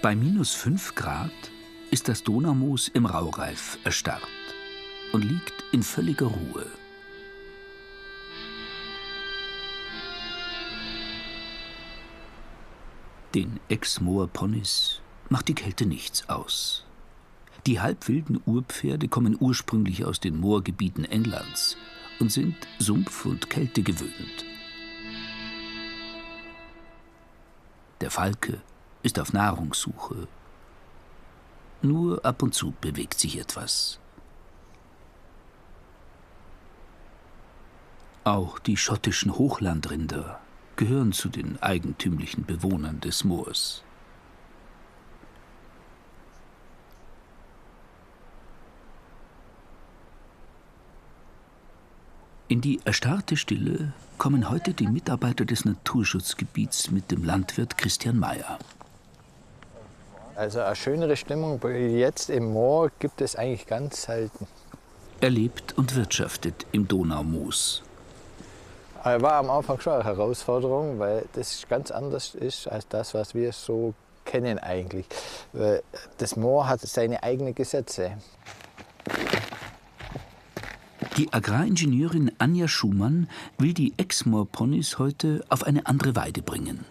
Bei -5 Grad ist das Donaumoos im Raureif erstarrt und liegt in völliger Ruhe. Den Exmoor-Ponys macht die Kälte nichts aus. Die halbwilden Urpferde kommen ursprünglich aus den Moorgebieten Englands und sind Sumpf und Kälte gewöhnt. Der Falke ist auf Nahrungssuche. Nur ab und zu bewegt sich etwas. Auch die schottischen Hochlandrinder gehören zu den eigentümlichen Bewohnern des Moors. In die erstarrte Stille kommen heute die Mitarbeiter des Naturschutzgebiets mit dem Landwirt Christian Meyer. Also eine schönere Stimmung jetzt im Moor gibt es eigentlich ganz selten. Er lebt und wirtschaftet im Donaumoos. War am Anfang schon eine Herausforderung, weil das ganz anders ist als das, was wir so kennen eigentlich. Das Moor hat seine eigenen Gesetze. Die Agraringenieurin Anja Schumann will die Exmoor-Ponys heute auf eine andere Weide bringen.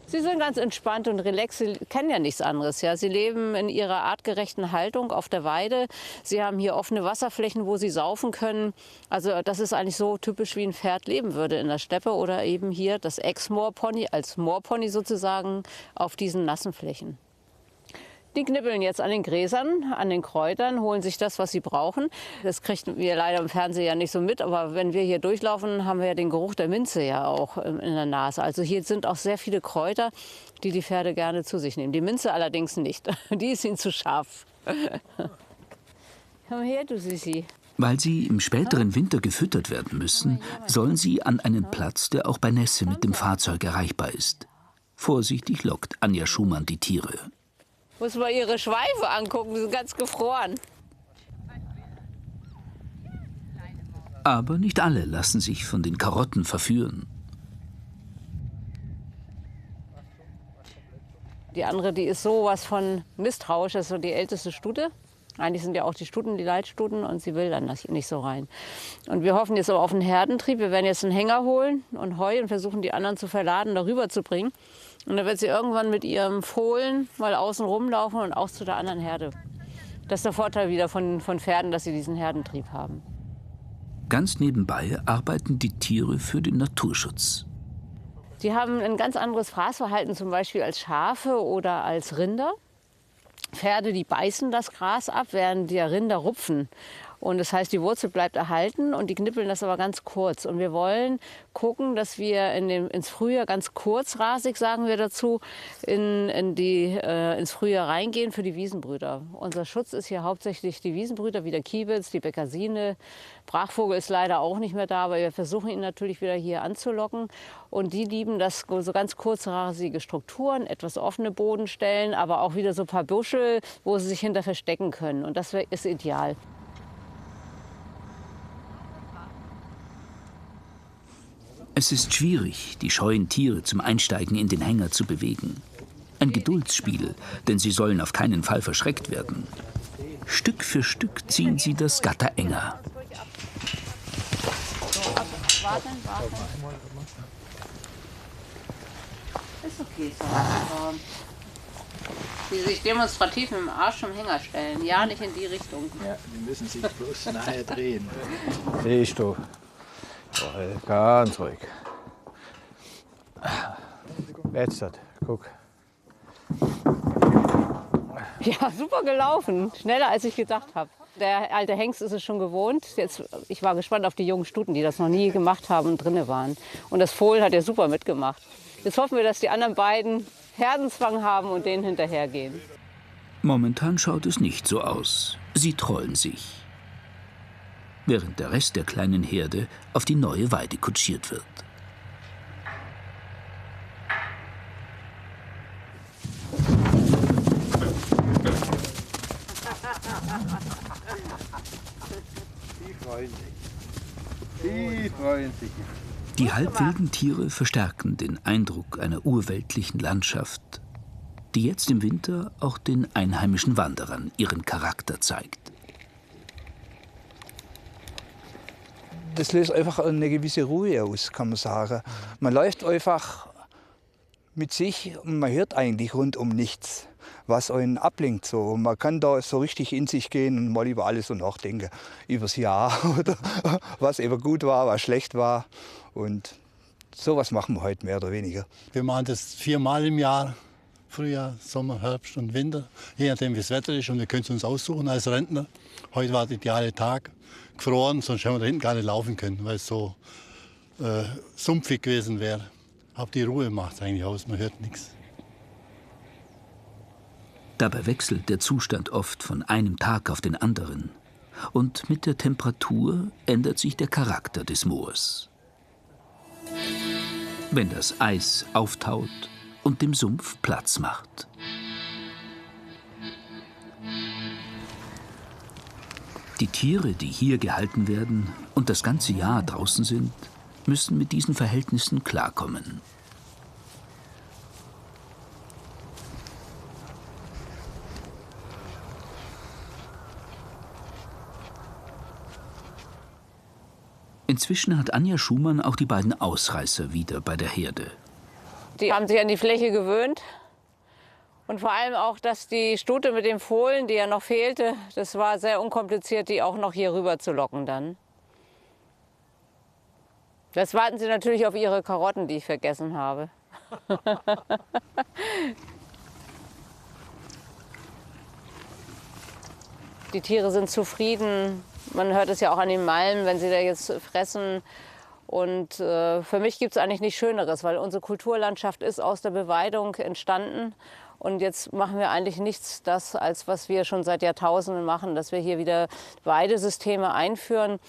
Sie sind ganz entspannt und relaxed. Sie kennen ja nichts anderes. Ja. Sie leben in ihrer artgerechten Haltung auf der Weide. Sie haben hier offene Wasserflächen, wo sie saufen können. Also das ist eigentlich so typisch, wie ein Pferd leben würde in der Steppe oder eben hier das Exmoor-Pony als Moorpony sozusagen auf diesen nassen Flächen. Die knibbeln jetzt an den Gräsern, an den Kräutern, holen sich das, was sie brauchen. Das kriegen wir leider im Fernsehen ja nicht so mit, aber wenn wir hier durchlaufen, haben wir ja den Geruch der Minze ja auch in der Nase. Also hier sind auch sehr viele Kräuter, die die Pferde gerne zu sich nehmen. Die Minze allerdings nicht, die ist ihnen zu scharf. Komm her, du Süßi. Weil sie im späteren Winter gefüttert werden müssen, sollen sie an einen Platz, der auch bei Nässe mit dem Fahrzeug erreichbar ist. Vorsichtig lockt Anja Schumann die Tiere. Muss man ihre Schweife angucken, die sind ganz gefroren. Aber nicht alle lassen sich von den Karotten verführen. Die andere, die ist sowas von misstrauisch, das ist so die älteste Stute. Eigentlich sind ja auch die Stuten die Leitstuten und sie will dann nicht so rein. Und wir hoffen jetzt aber auf einen Herdentrieb. Wir werden jetzt einen Hänger holen und Heu und versuchen, die anderen zu verladen, darüber zu bringen. Und dann wird sie irgendwann mit ihrem Fohlen mal außen rumlaufen und auch zu der anderen Herde. Das ist der Vorteil wieder von Pferden, dass sie diesen Herdentrieb haben. Ganz nebenbei arbeiten die Tiere für den Naturschutz. Die haben ein ganz anderes Fraßverhalten zum Beispiel als Schafe oder als Rinder. Pferde, die beißen das Gras ab, während die Rinder rupfen. Und das heißt, die Wurzel bleibt erhalten und die knippeln das aber ganz kurz. Und wir wollen gucken, dass wir ins Frühjahr ganz kurzrasig, sagen wir dazu, ins Frühjahr reingehen für die Wiesenbrüter. Unser Schutz ist hier hauptsächlich die Wiesenbrüter, wie der Kiebitz, die Bekassine. Brachvogel ist leider auch nicht mehr da, aber wir versuchen ihn natürlich wieder hier anzulocken. Und die lieben das so ganz kurzrasige Strukturen, etwas offene Bodenstellen, aber auch wieder so ein paar Büschel, wo sie sich hinter verstecken können. Und das ist ideal. Es ist schwierig, die scheuen Tiere zum Einsteigen in den Hänger zu bewegen. Ein Geduldsspiel, denn sie sollen auf keinen Fall verschreckt werden. Stück für Stück ziehen sie das Gatter enger. Warten. Ist okay, die sich demonstrativ mit dem Arsch im Hänger stellen. Ja, nicht in die Richtung. Ja, die müssen sich bloß nahe drehen. Siehst du. Ganz ruhig. Jetzt, guck. Ja, super gelaufen. Schneller, als ich gedacht habe. Der alte Hengst ist es schon gewohnt. Ich war gespannt auf die jungen Stuten, die das noch nie gemacht haben und drinne waren. Und das Fohlen hat ja super mitgemacht. Jetzt hoffen wir, dass die anderen beiden Herdenzwang haben und denen hinterhergehen. Momentan schaut es nicht so aus. Sie trollen sich, während der Rest der kleinen Herde auf die neue Weide kutschiert wird. Die freuen sich. Die halbwilden Tiere verstärken den Eindruck einer urweltlichen Landschaft die jetzt im Winter auch den einheimischen Wanderern ihren Charakter zeigt. Das löst einfach eine gewisse Ruhe aus, kann man sagen. Man läuft einfach mit sich und man hört eigentlich rundum nichts, was einen ablenkt. So. Man kann da so richtig in sich gehen und mal über alles so nachdenken. Übers Jahr oder was eben gut war, was schlecht war. Und sowas machen wir heute mehr oder weniger. Wir machen das 4-mal im Jahr. Frühjahr, Sommer, Herbst und Winter. Je nachdem, wie das Wetter ist. Und wir können es uns aussuchen als Rentner. Heute war der ideale Tag. Gefroren, sonst hätten wir da hinten gar nicht laufen können, weil es so sumpfig gewesen wäre. Aber die Ruhe macht es eigentlich aus, man hört nichts. Dabei wechselt der Zustand oft von einem Tag auf den anderen. Und mit der Temperatur ändert sich der Charakter des Moors. Wenn das Eis auftaut und dem Sumpf Platz macht. Die Tiere, die hier gehalten werden und das ganze Jahr draußen sind, müssen mit diesen Verhältnissen klarkommen. Inzwischen hat Anja Schumann auch die beiden Ausreißer wieder bei der Herde. Die haben sich an die Fläche gewöhnt. Und vor allem auch, dass die Stute mit dem Fohlen, die ja noch fehlte, das war sehr unkompliziert, die auch noch hier rüber zu locken dann. Jetzt warten sie natürlich auf ihre Karotten, die ich vergessen habe. Die Tiere sind zufrieden. Man hört es ja auch an den Malmen, wenn sie da jetzt fressen. Und für mich gibt es eigentlich nichts Schöneres, weil unsere Kulturlandschaft ist aus der Beweidung entstanden. Und jetzt machen wir eigentlich nichts das, als was wir schon seit Jahrtausenden machen, dass wir hier wieder Weidesysteme einführen.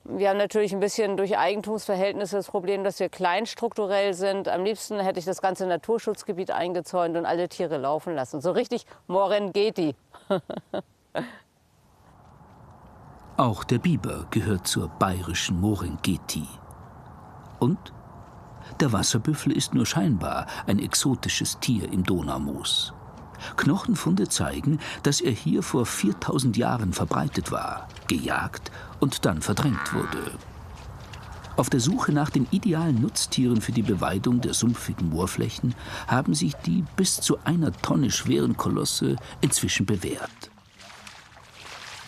Wir haben natürlich ein bisschen durch Eigentumsverhältnisse das Problem, dass wir kleinstrukturell sind. Am liebsten hätte ich das ganze Naturschutzgebiet eingezäunt und alle Tiere laufen lassen. So richtig Morengeti. Auch der Biber gehört zur bayerischen Morengeti. Und der Wasserbüffel ist nur scheinbar ein exotisches Tier im Donaumoos. Knochenfunde zeigen, dass er hier vor 4000 Jahren verbreitet war, gejagt und dann verdrängt wurde. Auf der Suche nach den idealen Nutztieren für die Beweidung der sumpfigen Moorflächen haben sich die bis zu 1 Tonne schweren Kolosse inzwischen bewährt.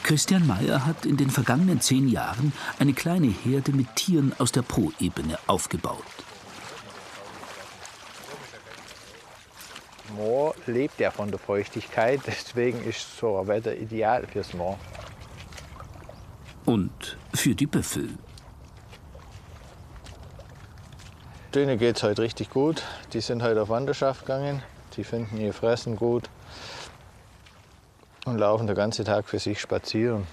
Christian Mayer hat in den vergangenen 10 Jahren eine kleine Herde mit Tieren aus der Poebene aufgebaut. Moor lebt ja von der Feuchtigkeit, deswegen ist so ein Wetter ideal fürs Moor. Und für die Büffel. Denen geht es heute richtig gut. Die sind heute auf Wanderschaft gegangen. Die finden ihr Fressen gut und laufen den ganzen Tag für sich spazieren.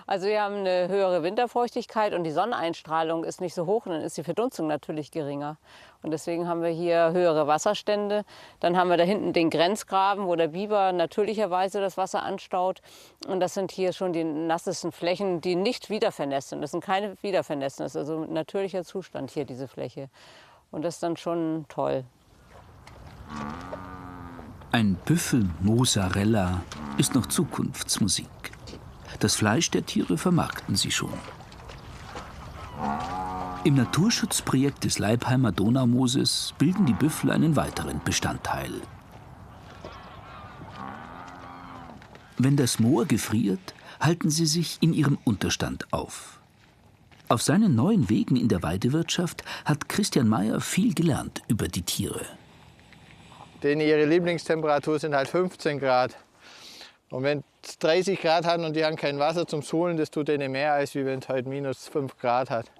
Also wir haben eine höhere Winterfeuchtigkeit und die Sonneneinstrahlung ist nicht so hoch, und dann ist die Verdunstung natürlich geringer. Und deswegen haben wir hier höhere Wasserstände. Dann haben wir da hinten den Grenzgraben, wo der Biber natürlicherweise das Wasser anstaut. Und das sind hier schon die nassesten Flächen, die nicht wiedervernässt sind. Das sind keine wiedervernässten, das ist also ein natürlicher Zustand hier, diese Fläche. Und das ist dann schon toll. Ein Büffel Mozzarella ist noch Zukunftsmusik. Das Fleisch der Tiere vermarkten sie schon. Im Naturschutzprojekt des Leibheimer Donaumooses bilden die Büffel einen weiteren Bestandteil. Wenn das Moor gefriert, halten sie sich in ihrem Unterstand auf. Auf seinen neuen Wegen in der Weidewirtschaft hat Christian Mayer viel gelernt über die Tiere. Denn ihre Lieblingstemperatur sind halt 15 Grad. Und wenn es 30 Grad hat und die haben kein Wasser zum Suhlen, das tut denen mehr, als wenn es halt minus 5 Grad hat.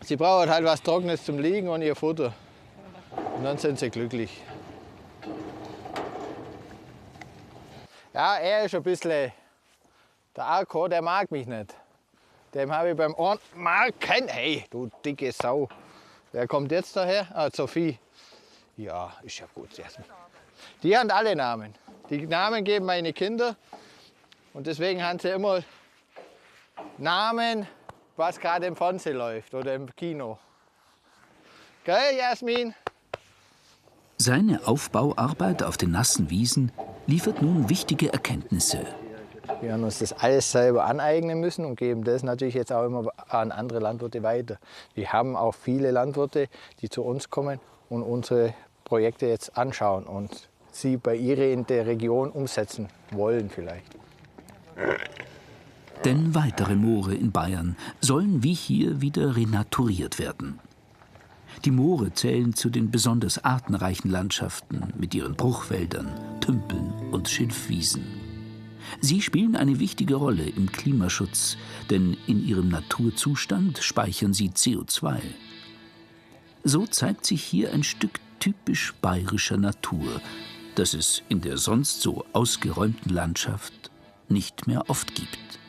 Sie brauchen halt was Trockenes zum Liegen und ihr Futter. Und dann sind sie glücklich. Ja, er ist ein bisschen, der Arko, der mag mich nicht. Dem habe ich beim Ohren, hey, du dicke Sau. Wer kommt jetzt daher? Ah, Sophie. Ja, ist ja gut. Die haben alle Namen. Die Namen geben meine Kinder. Und deswegen haben sie immer Namen, was gerade im Fernsehen läuft oder im Kino. Gell, Jasmin? Seine Aufbauarbeit auf den nassen Wiesen liefert nun wichtige Erkenntnisse. Wir haben uns das alles selber aneignen müssen und geben das natürlich jetzt auch immer an andere Landwirte weiter. Wir haben auch viele Landwirte, die zu uns kommen und unsere Projekte jetzt anschauen und sie bei ihnen in der Region umsetzen wollen vielleicht. Denn weitere Moore in Bayern sollen wie hier wieder renaturiert werden. Die Moore zählen zu den besonders artenreichen Landschaften mit ihren Bruchwäldern, Tümpeln und Schilfwiesen. Sie spielen eine wichtige Rolle im Klimaschutz, denn in ihrem Naturzustand speichern sie CO2. So zeigt sich hier ein Stück typisch bayerischer Natur, das es in der sonst so ausgeräumten Landschaft nicht mehr oft gibt.